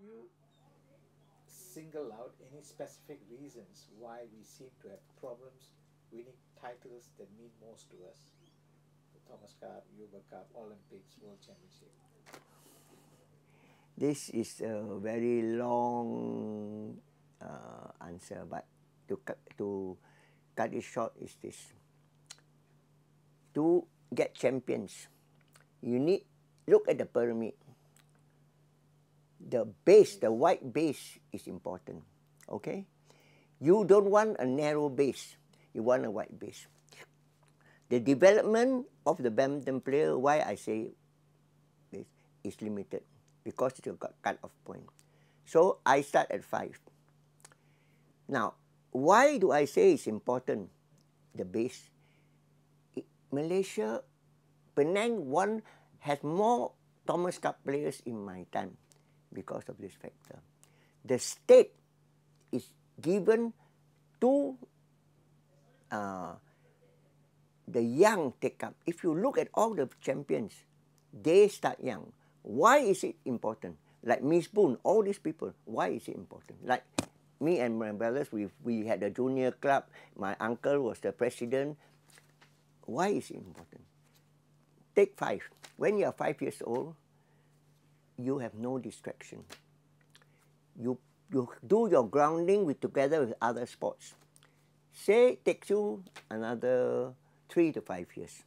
you single out any specific reasons why we seem to have problems winning titles that mean most to us? The Thomas Cup, Uber Cup, Olympics, World Championship. This is a very long answer, but to cut it short is this. To get champions, you need, look at the pyramid. The base, the wide base is important, okay? You don't want a narrow base, you want a wide base. The development of the badminton player, why I say this, is limited, because it's a cut-off point. So I start at 5. Now, why do I say it's important, the base? Malaysia, Penang has more Thomas Cup players in my time because of this factor. The state is given to the young take up. If you look at all the champions, they start young. Why is it important? Like Miss Boone, all these people, why is it important? Like me and my brothers, we had a junior club. My uncle was the president. Why is it important? Take 5. When you are 5 years old, you have no distraction. You do your grounding together with other sports. Say it takes you another 3 to 5 years.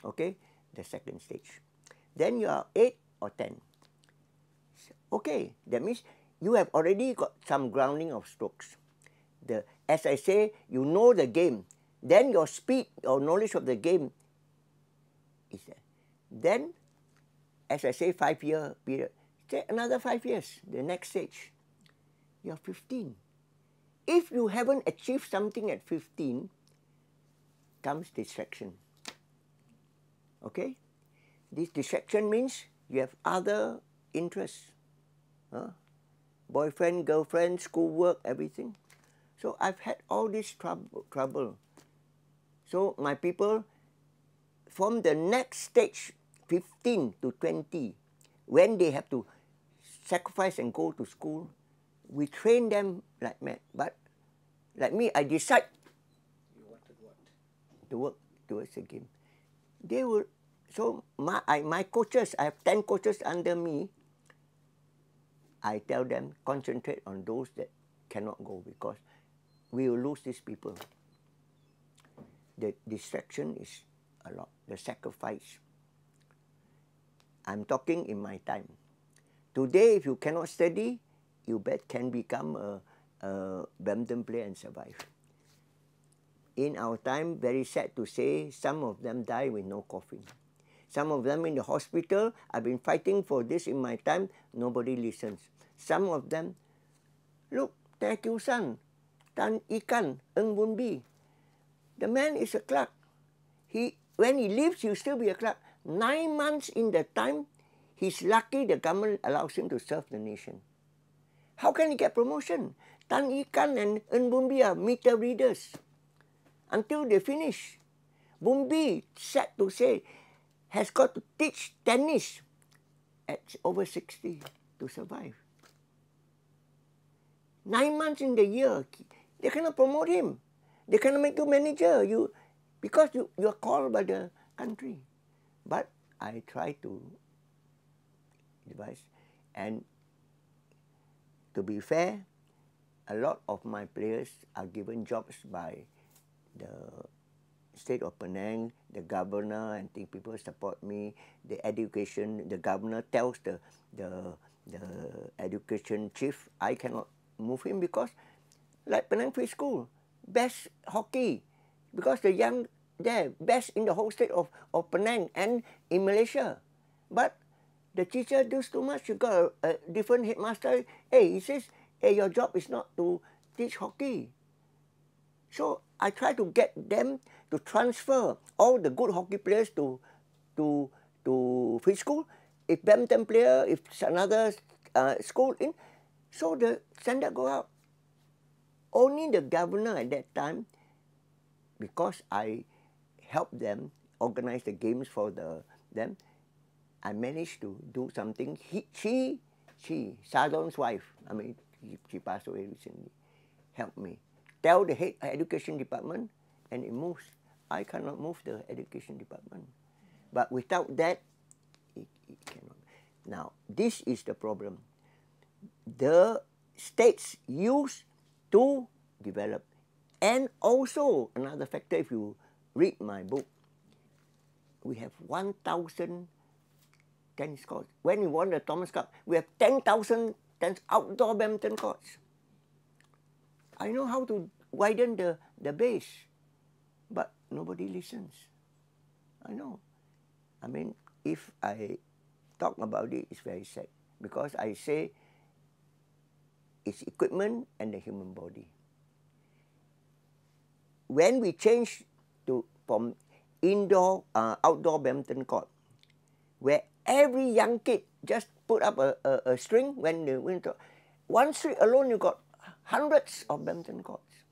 Okay, the second stage. Then you are 8 or 10. Okay, that means you have already got some grounding of strokes. As I say, you know the game. Then your speed or knowledge of the game is there. Then, as I say, 5-year period. Take another 5 years, the next stage. You're 15. If you haven't achieved something at 15, comes distraction. Okay? This distraction means you have other interests. Boyfriend, girlfriend, schoolwork, everything. So I've had all this trouble. So my people, from the next stage, 15 to 20, when they have to sacrifice and go to school, we train them like mad. But like me, I decide. You wanted what? To work towards the game. They will. So my coaches, I have 10 coaches under me. I tell them, concentrate on those that cannot go, because we will lose these people. The distraction is a lot. The sacrifice. I'm talking in my time. Today, if you cannot study, you can become a badminton player and survive. In our time, very sad to say, some of them die with no coffin. Some of them in the hospital. I've been fighting for this in my time. Nobody listens. Some of them, look, Tae Kiew San, Tan Ikan, Ng Bun Bi. The man is a clerk. When he leaves, he'll still be a clerk. 9 months in the time, he's lucky the government allows him to serve the nation. How can he get promotion? Tan Ikan and Ng Bun Bi are meter readers until they finish. Bun Bi, sad to say, has got to teach tennis at over 60 to survive. 9 months in the year, they cannot promote him. They cannot make you manager. Because you are called by the country. But I try to devise. And to be fair, a lot of my players are given jobs by the state of Penang, the governor, and think people support me. The education, the governor tells the education chief, I cannot move him because, like Penang Free School, best hockey, because the young there, best in the whole state of Penang and in Malaysia. But the teacher does too much. You got a different headmaster. Hey, he says, hey, your job is not to teach hockey. So I try to get them to transfer all the good hockey players to free school. If badminton player, if another school in, so the standard go up. Only the governor at that time, because I helped them organize the games for them, I managed to do something. She Sardon's wife, I mean, she passed away recently, helped me. Tell the head education department and it moves. I cannot move the education department. But without that, it cannot. Now, this is the problem. The states use to develop. And also, another factor, if you read my book, we have 1,000 tennis courts. When we won the Thomas Cup, we have 10,000 outdoor badminton courts. I know how to widen the base, but nobody listens. I know. I mean, if I talk about it, it's very sad because I say it's equipment and the human body. When we change from outdoor badminton court, where every young kid just put up a string when they win, one string alone you got hundreds of badminton courts.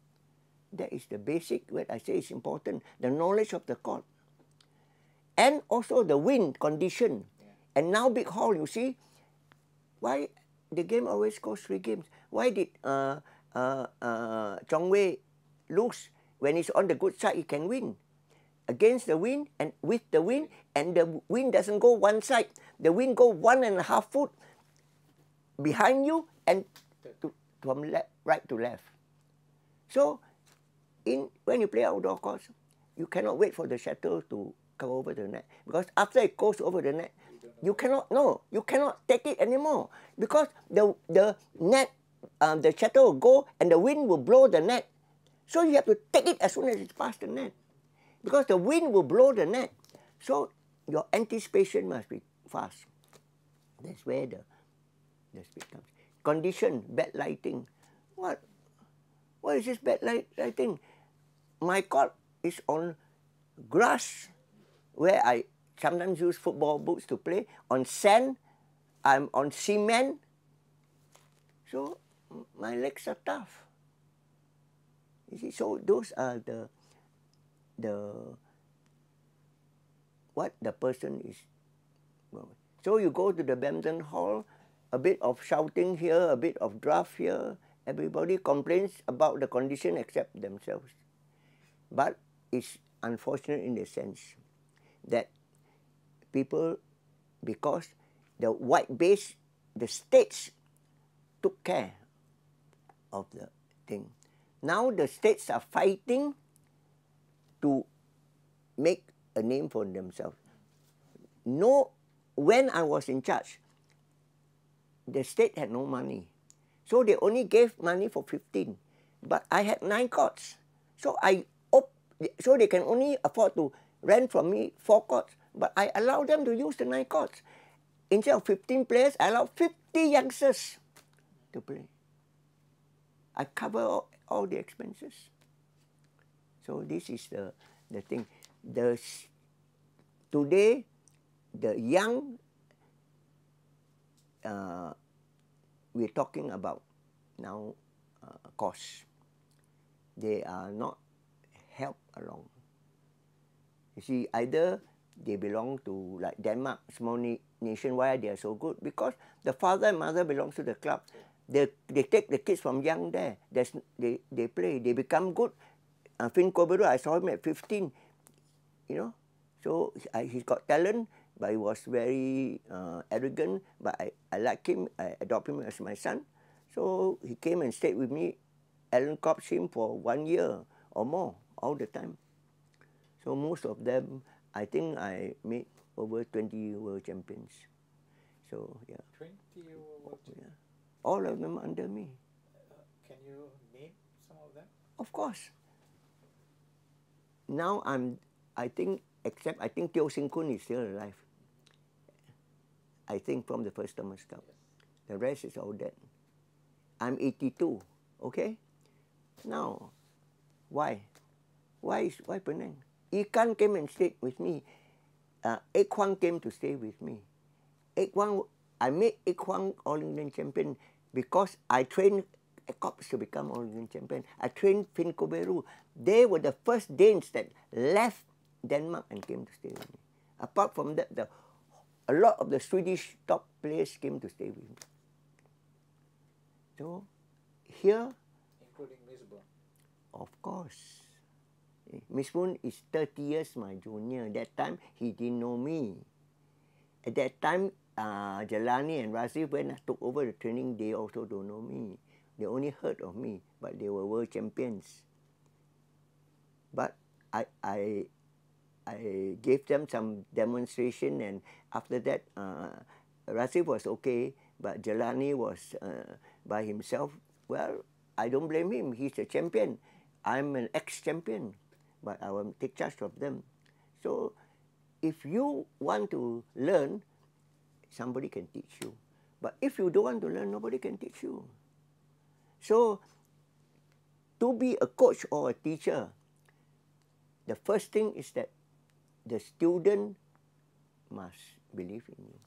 That is the basic, what I say is important, the knowledge of the court. And also the wind condition. And now big hall, you see, why the game always goes 3 games? Why did Choong Wei lose? When he's on the good side, he can win. Against the wind and with the wind, and the wind doesn't go one side. The wind go 1.5 foot behind you and from right to left. So, when you play outdoor courts, you cannot wait for the shuttle to come over the net, because after it goes over the net, you cannot take it anymore, because the net, the shuttle will go and the wind will blow the net. So you have to take it as soon as it's past the net, because the wind will blow the net. So your anticipation must be fast. That's where the speed comes. Condition, bad lighting. What is this bad lighting? My court is on grass, where I sometimes use football boots to play. On sand, I'm on cement. So my legs are tough. You see, so those are what the person is. So you go to the badminton hall, a bit of shouting here, a bit of draft here. Everybody complains about the condition except themselves. But it's unfortunate in the sense that people, because the white base, the states took care of the thing. Now the states are fighting to make a name for themselves. No, when I was in charge, the state had no money. So they only gave money for 15. But I had 9 courts. So so they can only afford to rent from me 4 courts. But I allowed them to use the 9 courts. Instead of 15 players, I allowed 50 youngsters to play. I cover all the expenses. So this is the thing. Today, the young, we're talking about now costs. They are not helped along. You see, either they belong to like Denmark, small nation. Why they are so good? Because the father and mother belongs to the club. They take the kids from young there. They play. They become good. Finn Koberu, I saw him at 15. You know, so he's got talent, but he was very arrogant. But I like him. I adopt him as my son. So he came and stayed with me. Alan coached him for 1 year or more, all the time. So most of them, I think I made over 20 world champions. So yeah. 20 world champions? Yeah. All of them under me. Can you name some of them? Of course. Now I think Teo Sing Kun is still alive. I think from the first Thomas Cup. Yes. The rest is all dead. I'm 82, okay? Now, why? Why Penang? Ikan came and stayed with me. Eddy Choong came to stay with me. I made Eddy Choong All England champion because I trained Cops to become All England champion. I trained Finn Koberu. They were the first Danes that left Denmark and came to stay with me. Apart from that, a lot of the Swedish top players came to stay with me. So here, including Miss Boon. of course, Miss Boon is 30 years my junior. That time he didn't know me. At that time, Jelani and Razif, when I took over the training, they also don't know me. They only heard of me, but they were world champions. But I gave them some demonstration, and after that, Razif was okay, but Jelani was by himself. Well, I don't blame him. He's a champion. I'm an ex-champion, but I will take charge of them. So if you want to learn, somebody can teach you. But if you don't want to learn, nobody can teach you. So to be a coach or a teacher, the first thing is that the student must believe in you.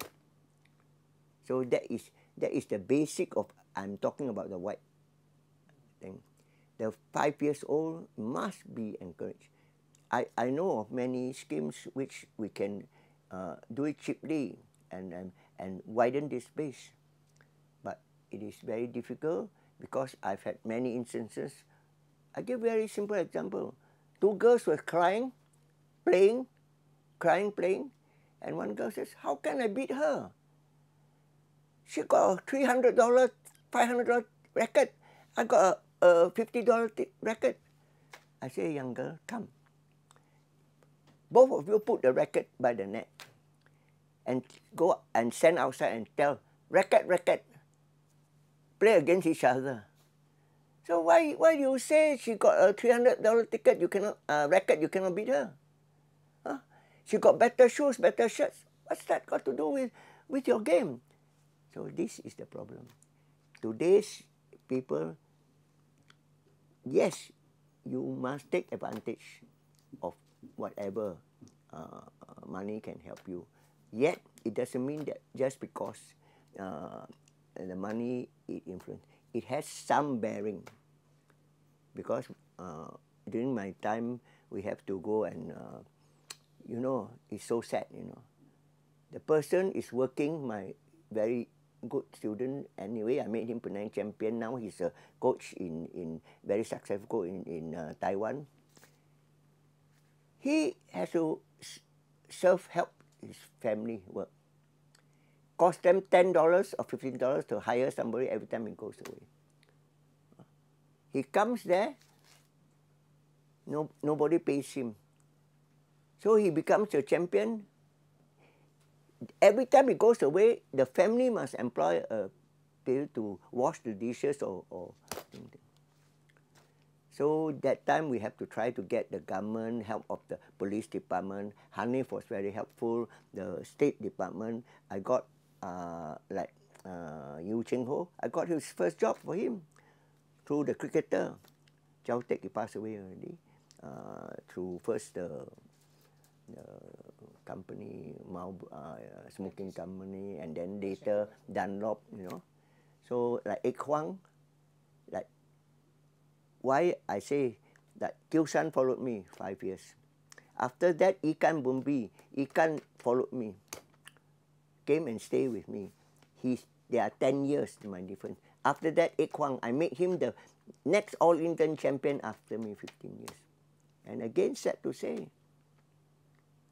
So that is the basic of, I'm talking about the white thing. The 5 years old must be encouraged. I know of many schemes which we can do it cheaply and widen this space. But it is very difficult because I've had many instances. I give a very simple example. 2 girls were crying, playing, and one girl says, how can I beat her? She got a $300, $500 racket. I got a $50 racket. I say, young girl, come. Both of you put the racket by the net and go and stand outside and tell, racket, racket, play against each other. So why do you say she got a $300 ticket, you cannot racket, you cannot beat her? Huh? She got better shoes, better shirts. What's that got to do with your game? So this is the problem. Today's people, yes, you must take advantage of whatever money can help you. Yet, it doesn't mean that just because the money it influence, it has some bearing. Because during my time, we have to go and, you know, it's so sad, you know. The person is working, my very good student anyway. I made him Penang champion. Now he's a coach in very successful in Taiwan. He has to help his family work. Cost them $10 or $15 to hire somebody every time he goes away. He comes there, nobody pays him. So he becomes a champion. Every time he goes away, the family must employ a people to wash the dishes or something. So that time we have to try to get the government help of the police department. Hanif was very helpful. The State Department, I got Eddy Choong, I got his first job for him through the cricketer. Chow Tek, he passed away already. Through first the company, smoking company, and then later Dunlop, you know. So like Eddy Choong, like why I say that Kyosan followed me 5 years. After that, Ikan Bumbi, Ikan followed me, came and stayed with me. There are 10 years my difference. After that, Eddy Choong, I made him the next All England champion after me 15 years. And again, sad to say,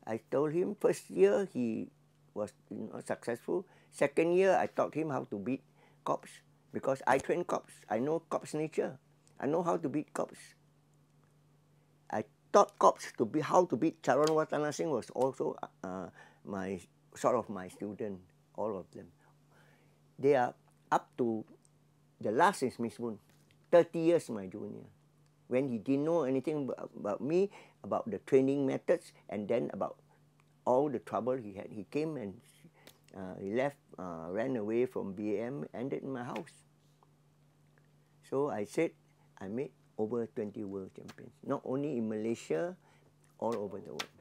I told him first year he was successful. Second year, I taught him how to beat cops because I train cops. I know cops' nature. I know how to beat cops. I taught cops how to beat Charon Watanasing was also my student, all of them. They are up to, the last is Miss Boon, 30 years my junior. When he didn't know anything about me, about the training methods, and then about all the trouble he had. He came and he left, ran away from BAM, ended in my house. So I said, I made over 20 world champions, not only in Malaysia, all over the world.